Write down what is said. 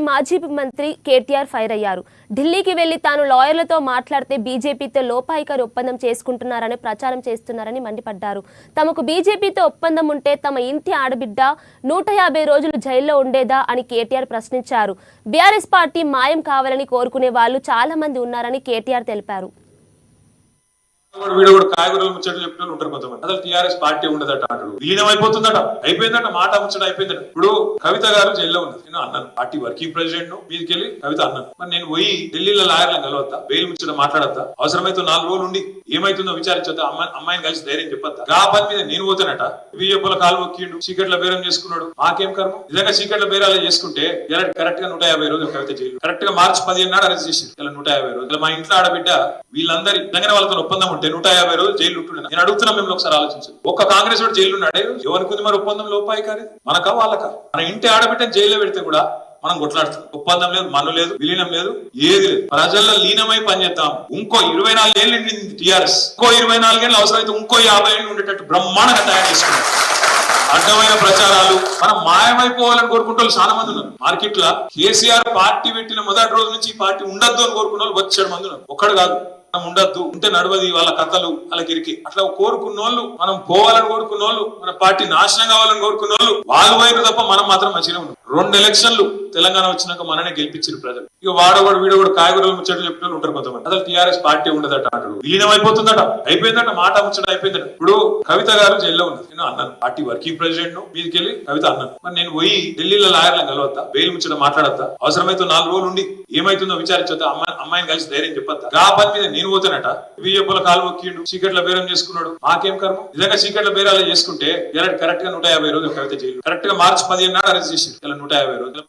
మాజీ మంత్రి కేటీఆర్ ఫైర్ అయ్యారు. ఢిల్లీకి వెళ్లి తాను లాయర్లతో మాట్లాడితే బీజేపీతో లోపాయికారి ఒప్పందం చేసుకుంటున్నారని ప్రచారం చేస్తున్నారని మండిపడ్డారు. తమకు బీజేపీతో ఒప్పందం ఉంటే తమ ఇంటి ఆడబిడ్డ 150 రోజులు జైల్లో ఉండేదా అని కేటీఆర్ ప్రశ్నించారు. బీఆర్ఎస్ పార్టీ మాయం కావాలని కోరుకునే వాళ్ళు చాలా మంది ఉన్నారని కేటీఆర్ తెలిపారు. వీడు కాయగూరలు ముచ్చట్లు చెప్పిన ఉంటారు కొంతమంది. అసలు టీఆర్ఎస్ పార్టీ ఉండదట అంటాడు. విలీనం అయిపోతుందట, అయిపోయిందట, మాట ముచ్చట అయిపోయిందట. ఇప్పుడు కవిత గారు జైల్లో ఉన్నది. నేను అన్నాను పార్టీ వర్కింగ్ ప్రెసిడెంట్ ను మీదకెళ్ళి కవిత అన్నాను, మరి నేను పోయి ఢిల్లీలో లాయర్లను కలవద్దా, బెయిల్ ముచ్చట మాట్లాడద్దా, అవసరమైతే 4 రోజులు ఉండి ఏమైతుందో విచారించొద్దా, అమ్మాయిని కలిసి ధైర్యం చెప్పొద్దా. ఆ పని మీద నేను పోతానట. బీజేపీల కాలు మొక్కిండు, చీకట్ల బేరం చేసుకున్నాడు. మాకేం కర్మ. నిజంగా చీకట్ల బేరాలు చేసుకుంటే ఇలా కరెక్ట్ గా 150 రోజులు కవిత జైలు. కరెక్ట్ గా మార్చి 15 నాడు అరెస్ట్ చేసి ఇలా 150 రోజులు. మా ఇంట్లో ఆడబిడ్డ వీళ్ళందరి దగ్గర వాళ్ళతో ఒప్పందం ఉంటే 150 రోజులు జైలు ఉంటుండే. నేను అడుగుతున్నా, మేము ఒకసారి ఆలోచించండి. ఒక్క కాంగ్రెస్ వాడు జైలు ఉన్నాడే, ఎవరికి మరి ఒప్పందం లోపాయి కానీ మనకా వాళ్ళకా? మన ఇంటి ఆడబిడ్డని జైల్లో పెడితే కూడా మనం కొట్లాడుతున్నాం. ఒప్పందం లేదు, మన్ను లేదు, విలీనం లేదు, ఏది లేదు. ప్రజల్లో లీనమై పనిచేద్దాం. ఇంకో 24 ఏళ్ళు టీఆర్ఎస్, ఇంకో 24 ఏళ్ళు అవసరమైతే ఇంకో 50 ఏళ్ళు ఉండేటట్టు బ్రహ్మాండంగా తయారు చేసుకున్నాం. అడ్డమైన ప్రచారాలు మనం మాయమైపోవాలని కోరుకుంటే వాళ్ళు చాలా మంది ఉన్నారు. మార్కెట్ లా కేసీఆర్ పార్టీ పెట్టిన మొదటి రోజు నుంచి ఈ పార్టీ ఉండద్దు అని కోరుకున్న వాళ్ళు 7 మంది ఉన్నారు. ఒక్కడు కాదు. ఉండద్దు, ఉంటే నడవది, వాళ్ళ కథలు వాళ్ళకి ఇరికి. అట్లా కోరుకున్న వాళ్ళు, మనం పోవాలని కోరుకున్న వాళ్ళు, మన పార్టీ నాశనం కావాలని కోరుకున్న వాళ్ళు వైపు తప్ప మనం మాత్రం మంచిగా ఉన్నాం. 2 ఎలక్షన్లు తెలంగాణ వచ్చినాక మననే గెలిపించారు ప్రజలు. ఇక వాడవాడు వీడవాడు కాయగూరలు ముచ్చట్లు చెప్పిన ఉంటారు కొంతమంది. అసలు టీఆర్ఎస్ పార్టీ ఉండదట అంటాడు. విలీనం అయిపోతుందట, అయిపోయిందట, మాట ముచ్చట అయిపోయిందట. ఇప్పుడు కవిత గారు జైల్లో ఉన్నది. నేను అన్నాను పార్టీ వర్కింగ్ ప్రెసిడెంట్ ను మీదకెళ్ళి కవిత అన్నాను, మరి నేను పోయి ఢిల్లీలో లాయర్లను కలవద్దా, బెయిల్ ముచ్చట మాట్లాడద్దా, అవసరమైతే 4 రోజులు ఉండి ఏమైతుందో విచారించొద్దా, అమ్మాయిని కలిసి ధైర్యం చెప్పొద్దా. ఆ పని మీద నేను పోతానట. బీజేపీల కాలు మొక్కిండు, చీకట్ల బేరం చేసుకున్నాడు. మాకేం కర్మ. నిజంగా చీకట్ల బేరాలు చేసుకుంటే కరెక్ట్ గా 150 రోజులు కవిత జైలు. కరెక్ట్ గా మార్చి 15 నాడు అరెస్ట్ చేసి ఇలా 150 రోజులు.